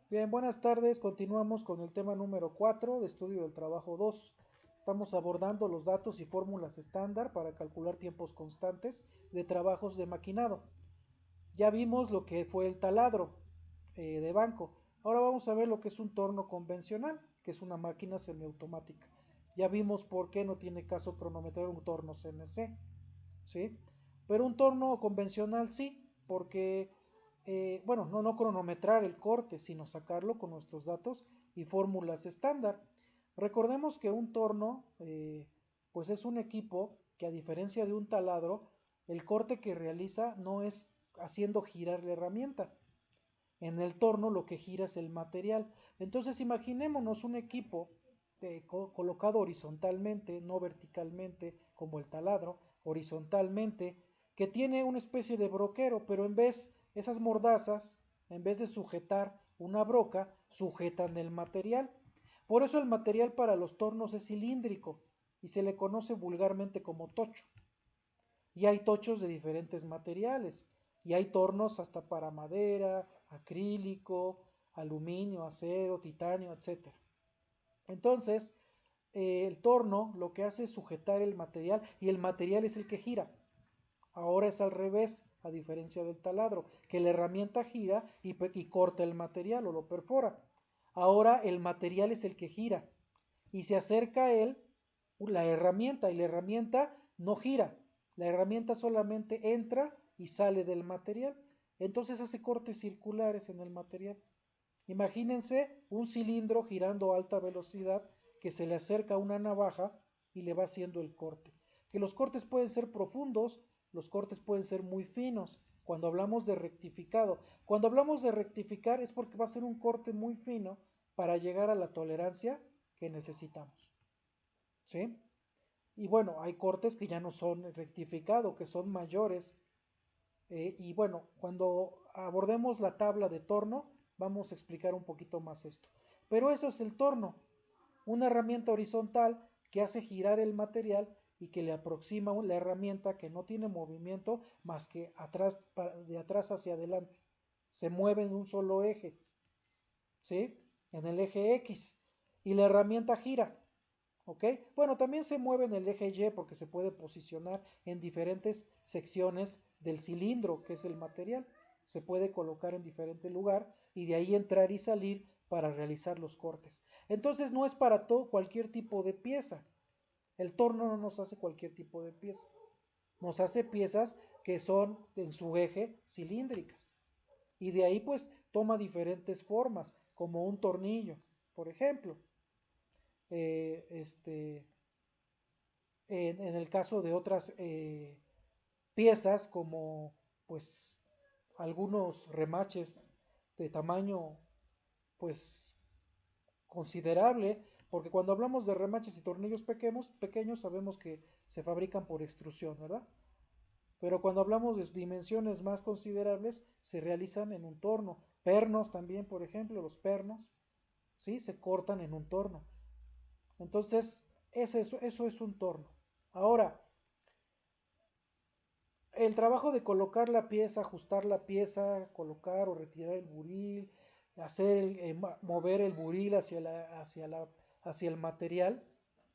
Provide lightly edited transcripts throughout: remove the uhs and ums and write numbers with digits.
Bien, buenas tardes. Continuamos con el tema número 4 de estudio del trabajo 2. Estamos abordando los datos y fórmulas estándar para calcular tiempos constantes de trabajos de maquinado. Ya vimos lo que fue el taladro de banco. Ahora vamos a ver lo que es un torno convencional, que es una máquina semiautomática. Ya vimos por qué no tiene caso cronometrar un torno CNC, ¿sí? Pero un torno convencional sí, porque, bueno, no cronometrar el corte, sino sacarlo con nuestros datos y fórmulas estándar. Recordemos que un torno, pues es un equipo que a diferencia de un taladro, el corte que realiza no es haciendo girar la herramienta. En el torno lo que gira es el material. Entonces imaginémonos un equipo colocado horizontalmente, no verticalmente como el taladro, horizontalmente, que tiene una especie de broquero, pero en vez, esas mordazas, en vez de sujetar una broca, sujetan el material. Por eso el material para los tornos es cilíndrico y se le conoce vulgarmente como tocho. Y hay tochos de diferentes materiales. Y hay tornos hasta para madera, acrílico, aluminio, acero, titanio, etcétera. Entonces, el torno lo que hace es sujetar el material y el material es el que gira. Ahora es al revés, a diferencia del taladro, que la herramienta gira y corta el material o lo perfora. Ahora el material es el que gira y se acerca a él la herramienta y la herramienta no gira. La herramienta solamente entra y sale del material. Entonces hace cortes circulares en el material. Imagínense un cilindro girando a alta velocidad que se le acerca a una navaja y le va haciendo el corte. Que los cortes pueden ser profundos, los cortes pueden ser muy finos. Cuando hablamos de rectificado, cuando hablamos de rectificar es porque va a ser un corte muy fino para llegar a la tolerancia que necesitamos. ¿Sí? Y bueno, hay cortes que ya no son rectificado, que son mayores. Y bueno, cuando abordemos la tabla de torno, vamos a explicar un poquito más esto. Pero eso es el torno, una herramienta horizontal que hace girar el material y que le aproxima la herramienta que no tiene movimiento más que atrás, de atrás hacia adelante. Se mueve en un solo eje, ¿sí? En el eje X. Y la herramienta gira. ¿Ok? Bueno, también se mueve en el eje Y porque se puede posicionar en diferentes secciones del cilindro, que es el material. Se puede colocar en diferente lugar y de ahí entrar y salir para realizar los cortes. Entonces no es para todo cualquier tipo de pieza. El torno no nos hace cualquier tipo de pieza. Nos hace piezas que son en su eje cilíndricas. Y de ahí pues toma diferentes formas, como un tornillo, por ejemplo. Este, en el caso de otras piezas como pues algunos remaches de tamaño pues considerable, porque cuando hablamos de remaches y tornillos pequeños sabemos que se fabrican por extrusión, ¿verdad? Pero cuando hablamos de dimensiones más considerables se realizan en un torno. Pernos también, por ejemplo, los pernos, ¿sí? Se cortan en un torno. Entonces, eso es un torno. Ahora, el trabajo de colocar la pieza, ajustar la pieza, colocar o retirar el buril, mover el buril hacia el material,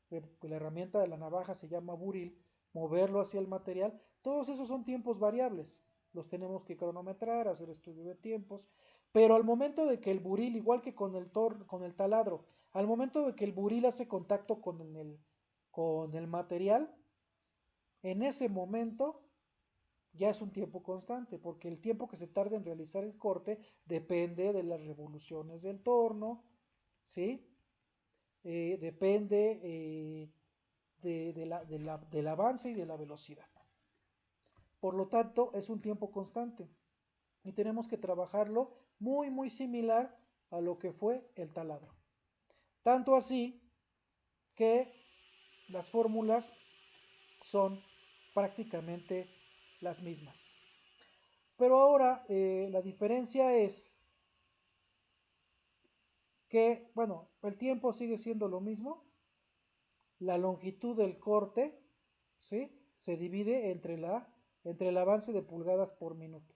la herramienta de la navaja se llama buril, moverlo hacia el material, todos esos son tiempos variables, los tenemos que cronometrar, hacer estudio de tiempos, pero al momento de que el buril, igual que con el taladro, al momento de que el buril hace contacto con el material, en ese momento ya es un tiempo constante, porque el tiempo que se tarda en realizar el corte depende de las revoluciones del torno, ¿sí? Depende del avance y de la velocidad. Por lo tanto, es un tiempo constante y tenemos que trabajarlo muy similar a lo que fue el taladro. Tanto así que las fórmulas son prácticamente las mismas. Pero ahora la diferencia es que, bueno, el tiempo sigue siendo lo mismo, la longitud del corte, ¿sí? Se divide entre el avance de pulgadas por minuto.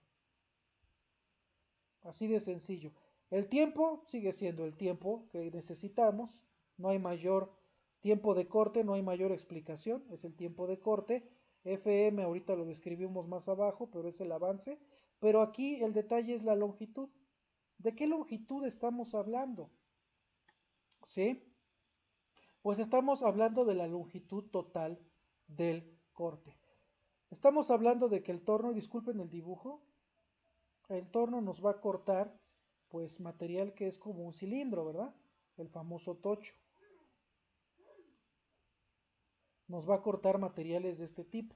Así de sencillo. El tiempo sigue siendo el tiempo que necesitamos, no hay mayor tiempo de corte, no hay mayor explicación, es el tiempo de corte. FM ahorita lo describimos más abajo, pero es el avance. Pero aquí el detalle es la longitud. ¿De qué longitud estamos hablando? ¿Sí? Pues estamos hablando de la longitud total del corte. Estamos hablando de que el torno, disculpen el dibujo, el torno nos va a cortar pues material que es como un cilindro, ¿verdad? El famoso tocho. Nos va a cortar materiales de este tipo.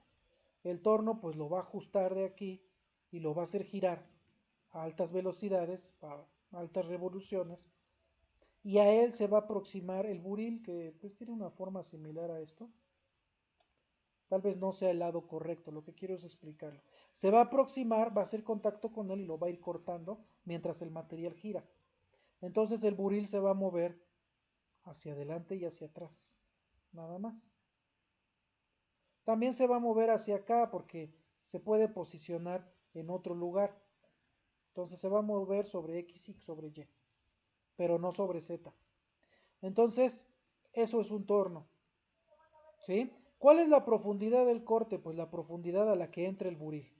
El torno pues lo va a ajustar de aquí y lo va a hacer girar a altas velocidades, a altas revoluciones, y a él se va a aproximar el buril, que pues tiene una forma similar a esto. Tal vez no sea el lado correcto, lo que quiero es explicarlo. Se va a aproximar, va a hacer contacto con él y lo va a ir cortando mientras el material gira. Entonces el buril se va a mover hacia adelante y hacia atrás, nada más. También se va a mover hacia acá porque se puede posicionar en otro lugar. Entonces se va a mover sobre X y sobre Y, pero no sobre Z. Entonces, eso es un torno. ¿Sí? ¿Cuál es la profundidad del corte? Pues la profundidad a la que entra el buril.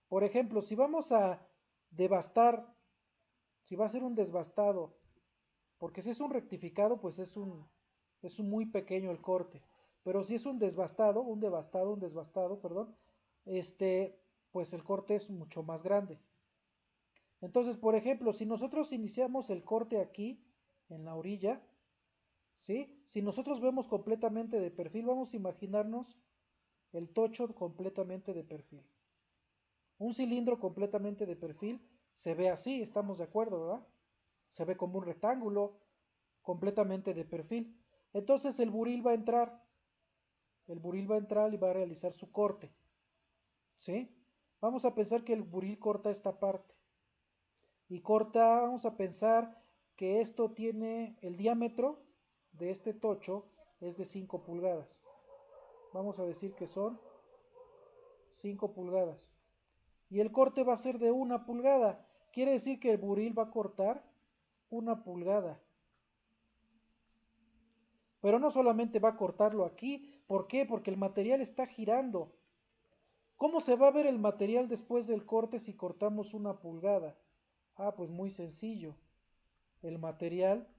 Por ejemplo, si vamos a devastar, si va a ser un desbastado, porque si es un rectificado, pues es un muy pequeño el corte. Pero si es un desbastado, un desbastado, perdón, pues el corte es mucho más grande. Entonces, por ejemplo, si nosotros iniciamos el corte aquí, en la orilla, ¿sí? Si nosotros vemos completamente de perfil, vamos a imaginarnos el tocho completamente de perfil. Un cilindro completamente de perfil se ve así, estamos de acuerdo, ¿verdad? Se ve como un rectángulo completamente de perfil. Entonces el buril va a entrar y va a realizar su corte, ¿sí? Vamos a pensar que el buril corta esta parte y corta, vamos a pensar que esto tiene el diámetro de este tocho es de 5 pulgadas. Vamos a decir que son 5 pulgadas. Y el corte va a ser de 1 pulgada. Quiere decir que el buril va a cortar 1 pulgada. Pero no solamente va a cortarlo aquí. ¿Por qué? Porque el material está girando. ¿Cómo se va a ver el material después del corte si cortamos 1 pulgada? Ah, pues muy sencillo. El material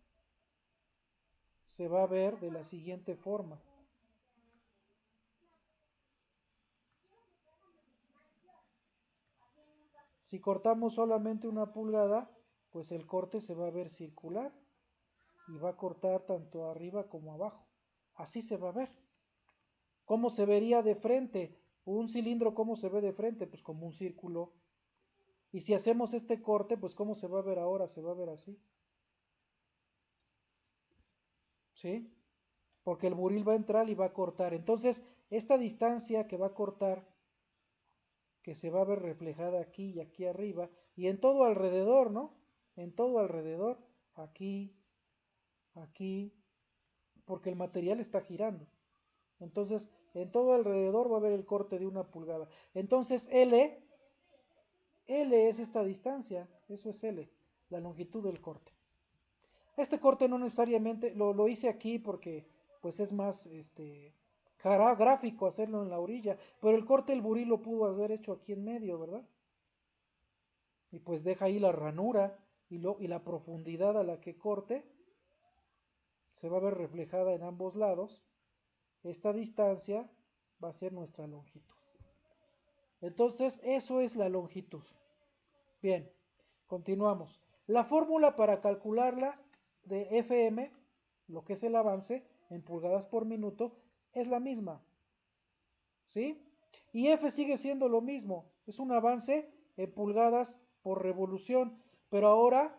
se va a ver de la siguiente forma. Si cortamos solamente 1 pulgada, pues el corte se va a ver circular y va a cortar tanto arriba como abajo. Así se va a ver. ¿Cómo se vería de frente? Un cilindro, ¿cómo se ve de frente? Pues como un círculo. Y si hacemos este corte, pues ¿cómo se va a ver ahora? Se va a ver así. ¿Sí? Porque el buril va a entrar y va a cortar. Entonces, esta distancia que va a cortar, que se va a ver reflejada aquí y aquí arriba, y en todo alrededor, ¿no? En todo alrededor, aquí, aquí, porque el material está girando. Entonces, en todo alrededor va a haber el corte de 1 pulgada. Entonces, L es esta distancia, eso es L, la longitud del corte. Este corte no necesariamente, lo hice aquí porque pues es más gráfico hacerlo en la orilla, pero el corte el buril lo pudo haber hecho aquí en medio, ¿verdad? Y pues deja ahí la ranura y la profundidad a la que corte se va a ver reflejada en ambos lados. Esta distancia va a ser nuestra longitud. Entonces, eso es la longitud. Bien, continuamos. La fórmula para calcularla de FM, lo que es el avance en pulgadas por minuto, es la misma. ¿Sí? Y F sigue siendo lo mismo. Es un avance en pulgadas por revolución. Pero ahora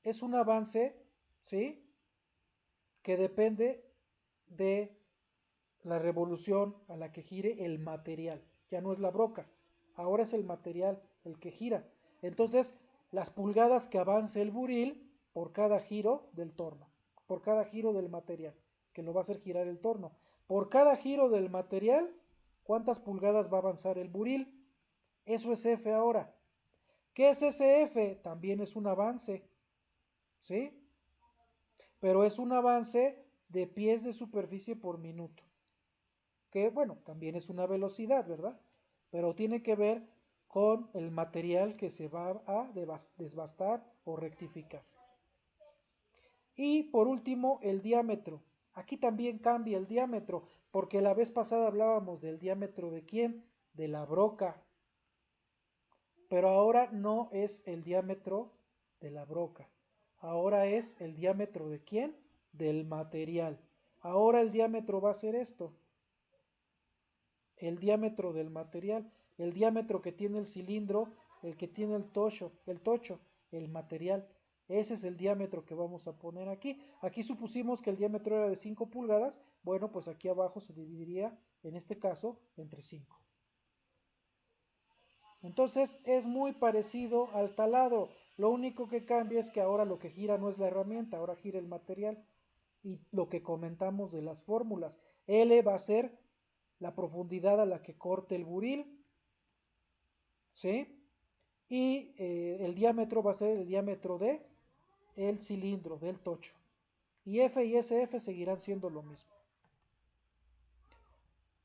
es un avance, ¿sí? Que depende de la revolución a la que gire el material. Ya no es la broca, ahora es el material el que gira. Entonces, las pulgadas que avance el buril por cada giro del torno, por cada giro del material, que lo va a hacer girar el torno. Por cada giro del material, ¿cuántas pulgadas va a avanzar el buril? Eso es F ahora. ¿Qué es ese F? También es un avance. ¿sí? Pero es un avance de pies de superficie por minuto, que bueno, también es una velocidad, ¿verdad? Pero tiene que ver con el material que se va a desbastar o rectificar. Y por último, el diámetro. Aquí también cambia el diámetro, porque la vez pasada hablábamos del diámetro de quién, de la broca, pero ahora no es el diámetro de la broca, ahora es el diámetro de quién, del material. Ahora el diámetro va a ser esto, el diámetro del material, el diámetro que tiene el cilindro, el que tiene el tocho, el material. Ese es el diámetro que vamos a poner aquí. Aquí supusimos que el diámetro era de 5 pulgadas. Bueno, pues aquí abajo se dividiría, en este caso, entre 5. Entonces es muy parecido al taladro. Lo único que cambia es que ahora lo que gira no es la herramienta, ahora gira el material. Y lo que comentamos de las fórmulas. L va a ser la profundidad a la que corte el buril, ¿sí? Y el diámetro va a ser el diámetro de el cilindro, del tocho. Y F y SF seguirán siendo lo mismo.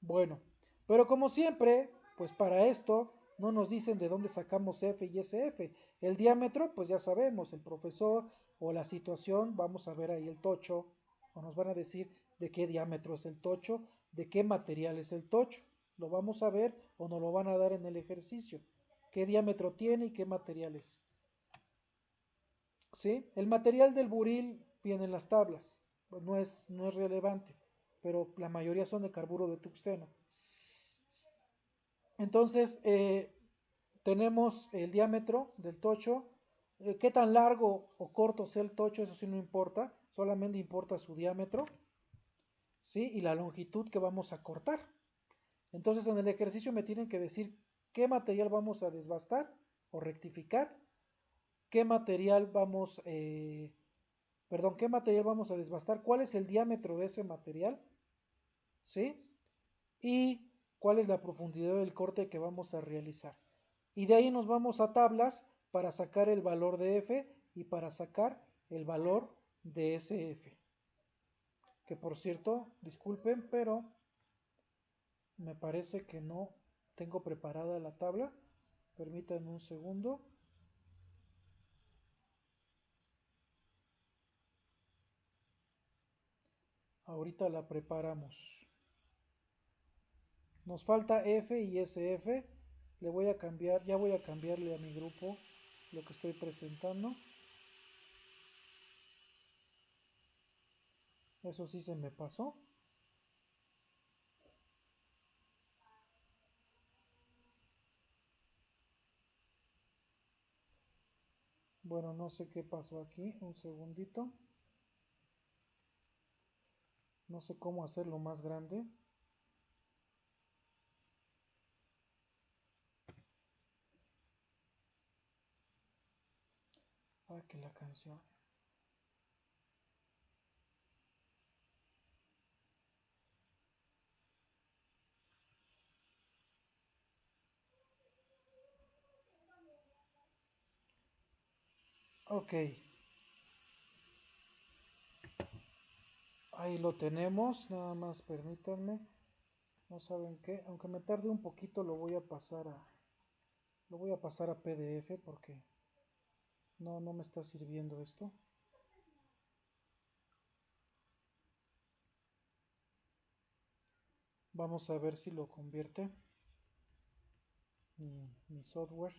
Bueno, pero como siempre, pues para esto no nos dicen de dónde sacamos F y SF. El diámetro, pues ya sabemos, el profesor o la situación, vamos a ver ahí el tocho, o nos van a decir de qué diámetro es el tocho, de qué material es el tocho. Lo vamos a ver o nos lo van a dar en el ejercicio. ¿Qué diámetro tiene y qué material es? ¿Sí? El material del buril viene en las tablas, pues no es relevante, pero la mayoría son de carburo de tungsteno. Entonces, tenemos el diámetro del tocho. Qué tan largo o corto sea el tocho, eso sí no importa, solamente importa su diámetro, ¿sí? Y la longitud que vamos a cortar. Entonces, en el ejercicio me tienen que decir qué material vamos a desbastar o rectificar, qué material qué material vamos a desbastar, cuál es el diámetro de ese material, ¿sí? Y cuál es la profundidad del corte que vamos a realizar. Y de ahí nos vamos a tablas para sacar el valor de F y para sacar el valor de SF. Que por cierto, disculpen, pero me parece que no tengo preparada la tabla. Permítanme un segundo. Ahorita la preparamos. Nos falta F y SF. Le voy a cambiar, ya voy a cambiarle a mi grupo lo que estoy presentando. Eso sí se me pasó. Bueno, no sé qué pasó aquí. Un segundito. No sé cómo hacerlo más grande. Ah, que la canción. Ok, ahí lo tenemos. Nada más permítanme. No saben qué. Aunque me tarde un poquito, lo voy a pasar a PDF porque no me está sirviendo esto. Vamos a ver si lo convierte mi software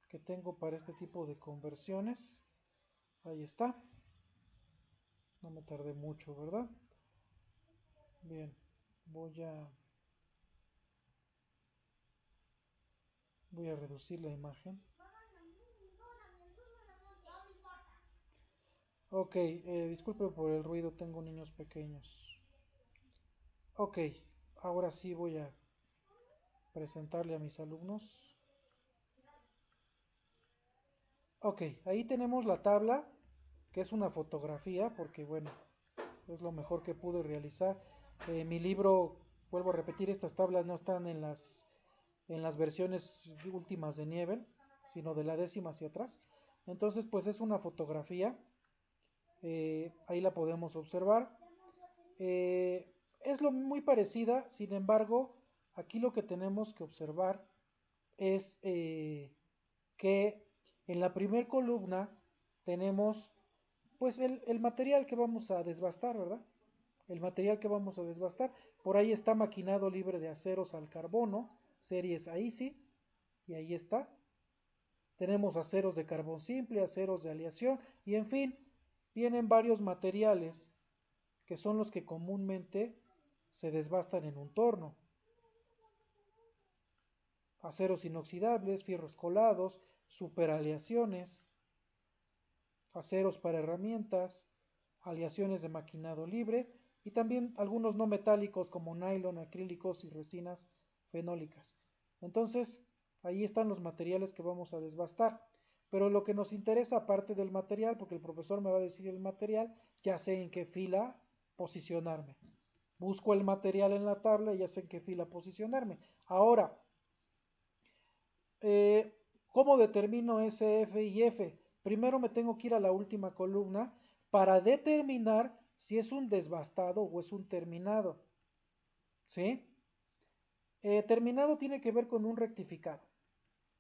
que tengo para este tipo de conversiones. Ahí está. No me tardé mucho, ¿verdad? Bien, voy a, voy a reducir la imagen. Ok, disculpe por el ruido, tengo niños pequeños. Ok, ahora sí voy a presentarle a mis alumnos. Ok, ahí tenemos la tabla, que es una fotografía, porque bueno, es lo mejor que pude realizar. Mi libro, vuelvo a repetir, estas tablas no están en las versiones últimas de Niebel, sino de la décima hacia atrás. Entonces, pues es una fotografía. Ahí la podemos observar. Es muy parecida, sin embargo, aquí lo que tenemos que observar es que en la primer columna tenemos pues el material que vamos a desbastar, ¿verdad? El material que vamos a desbastar. Por ahí está maquinado libre de aceros al carbono, series AISI, y ahí está. Tenemos aceros de carbón simple, aceros de aleación, y en fin, vienen varios materiales que son los que comúnmente se desbastan en un torno. Aceros inoxidables, fierros colados, superaleaciones, aceros para herramientas, aleaciones de maquinado libre y también algunos no metálicos como nylon, acrílicos y resinas fenólicas. Entonces, ahí están los materiales que vamos a desbastar. Pero lo que nos interesa, aparte del material, porque el profesor me va a decir el material, ya sé en qué fila posicionarme. Busco el material en la tabla y ya sé en qué fila posicionarme. Ahora, eh, ¿cómo determino ese F y F? Primero me tengo que ir a la última columna para determinar si es un desbastado o es un terminado. ¿Sí? Terminado tiene que ver con un rectificado.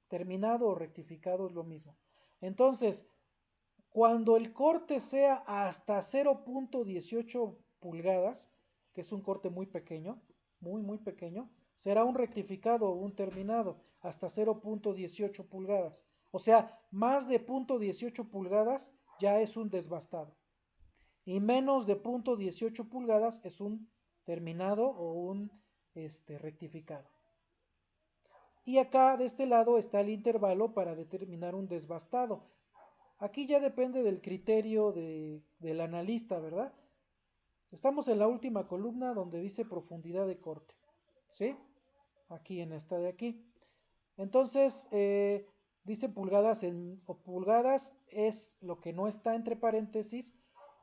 Terminado o rectificado es lo mismo. Entonces, cuando el corte sea hasta 0.18 pulgadas, que es un corte muy pequeño, muy pequeño, será un rectificado o un terminado hasta 0.18 pulgadas. O sea, más de 0.18 pulgadas ya es un desbastado. Y menos de 0.18 pulgadas es un terminado o un rectificado. Y acá de este lado está el intervalo para determinar un desbastado. Aquí ya depende del criterio del analista, ¿verdad? Estamos en la última columna donde dice profundidad de corte, ¿sí? Aquí en esta de aquí. Entonces, dice pulgadas, o pulgadas es lo que no está entre paréntesis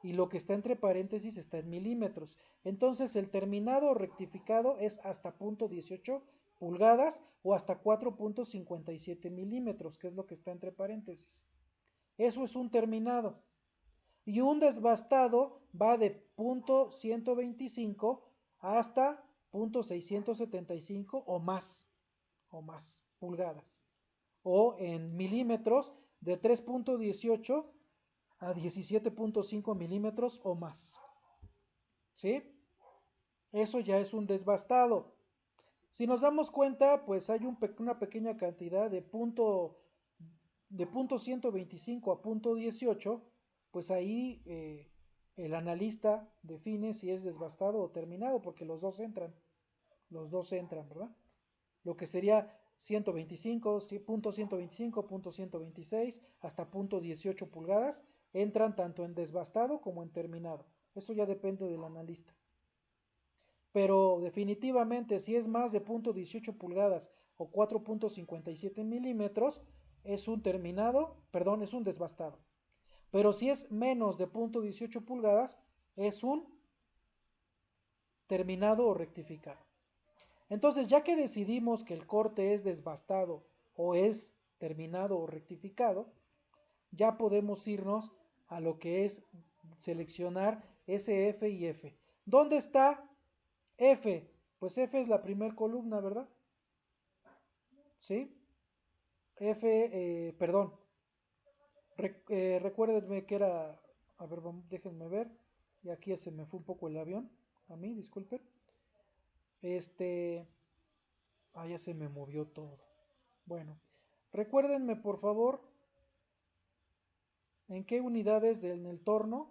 y lo que está entre paréntesis está en milímetros. Entonces, el terminado o rectificado es hasta 0.18 pulgadas o hasta 4.57 milímetros, que es lo que está entre paréntesis. Eso es un terminado. Y un desbastado va de .125 hasta .675 o más pulgadas. O en milímetros de 3.18 a 17.5 milímetros o más. ¿Sí? Eso ya es un desbastado. Si nos damos cuenta, pues hay una pequeña cantidad de punto 125 a punto 18, pues ahí el analista define si es desbastado o terminado, porque los dos entran, ¿verdad? Lo que sería 125, punto 125, punto 126, hasta punto 18 pulgadas, entran tanto en desbastado como en terminado. Eso ya depende del analista. Pero definitivamente si es más de punto 18 pulgadas o 4.57 milímetros, es un terminado, perdón, es un desbastado. Pero si es menos de punto 18 pulgadas, es un terminado o rectificado. Entonces, ya que decidimos que el corte es desbastado o es terminado o rectificado, ya podemos irnos a lo que es seleccionar SF y F. ¿Dónde está F? Pues F es la primera columna, ¿verdad? ¿Sí? F, perdón. Recuérdenme que era, a ver, déjenme ver. Y aquí se me fue un poco el avión. A mí, disculpen. Ya se me movió todo. Bueno, recuérdenme por favor en qué unidades en el torno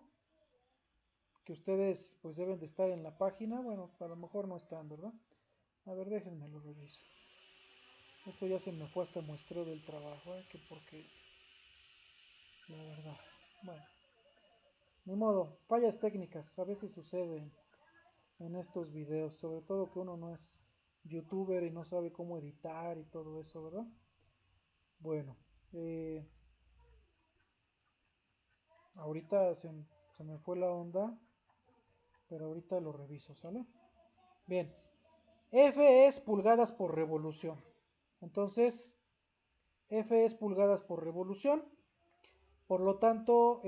que ustedes pues deben de estar en la página. Bueno, a lo mejor no están, ¿verdad? A ver, déjenme lo reviso. Esto ya se me fue hasta muestreo del trabajo, que porque la verdad. Bueno, ni modo, fallas técnicas, a veces suceden en estos videos, sobre todo que uno no es youtuber y no sabe cómo editar y todo eso, ¿verdad? Bueno, ahorita se me fue la onda, pero ahorita lo reviso, ¿sale? Bien, F es pulgadas por revolución. Entonces, F es pulgadas por revolución. Por lo tanto,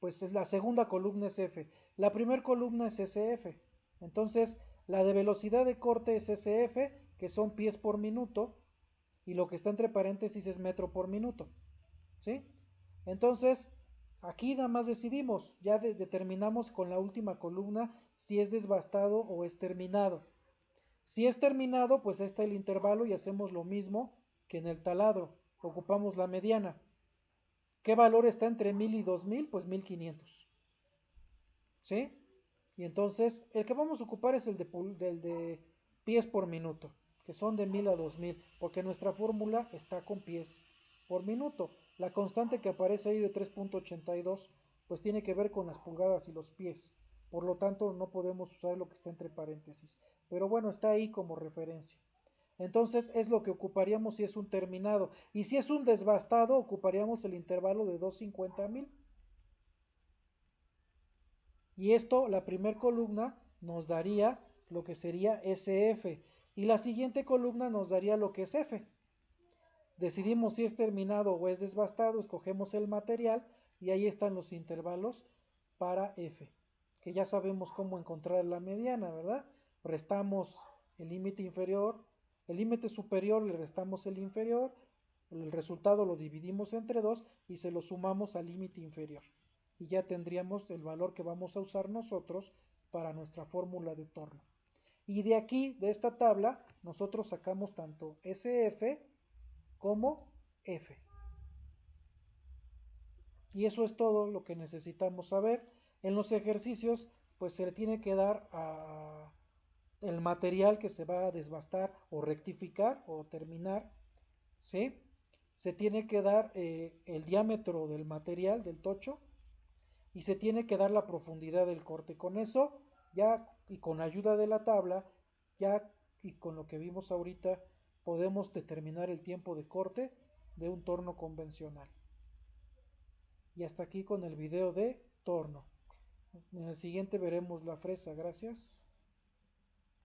pues la segunda columna es F. La primera columna es SF. Entonces, la de velocidad de corte es SF, que son pies por minuto, y lo que está entre paréntesis es metro por minuto. ¿Sí? Entonces, aquí nada más decidimos, ya determinamos con la última columna si es desbastado o es terminado. Si es terminado, pues ahí está el intervalo y hacemos lo mismo que en el taladro. Ocupamos la mediana. ¿Qué valor está entre 1000 y 2000? Pues 1500. ¿Sí? Y entonces, el que vamos a ocupar es el de pies por minuto, que son de 1000 a 2000, porque nuestra fórmula está con pies por minuto. La constante que aparece ahí de 3.82, pues tiene que ver con las pulgadas y los pies. Por lo tanto, no podemos usar lo que está entre paréntesis. Pero bueno, está ahí como referencia. Entonces es lo que ocuparíamos si es un terminado. Y si es un desbastado, ocuparíamos el intervalo de 250.000. Y esto, la primera columna, nos daría lo que sería SF. Y la siguiente columna nos daría lo que es F. Decidimos si es terminado o es desbastado, escogemos el material y ahí están los intervalos para F. Que ya sabemos cómo encontrar la mediana, ¿verdad? Restamos el límite inferior, el límite superior le restamos el inferior, el resultado lo dividimos entre 2 y se lo sumamos al límite inferior. Y ya tendríamos el valor que vamos a usar nosotros para nuestra fórmula de torno. Y de aquí, de esta tabla, nosotros sacamos tanto SF como F. Y eso es todo lo que necesitamos saber. En los ejercicios, pues se le tiene que dar a el material que se va a desbastar o rectificar o terminar, ¿sí? Se tiene que dar el diámetro del material, del tocho, y se tiene que dar la profundidad del corte. Con eso, ya y con ayuda de la tabla, ya y con lo que vimos ahorita, podemos determinar el tiempo de corte de un torno convencional. Y hasta aquí con el video de torno. En el siguiente veremos la fresa. Gracias.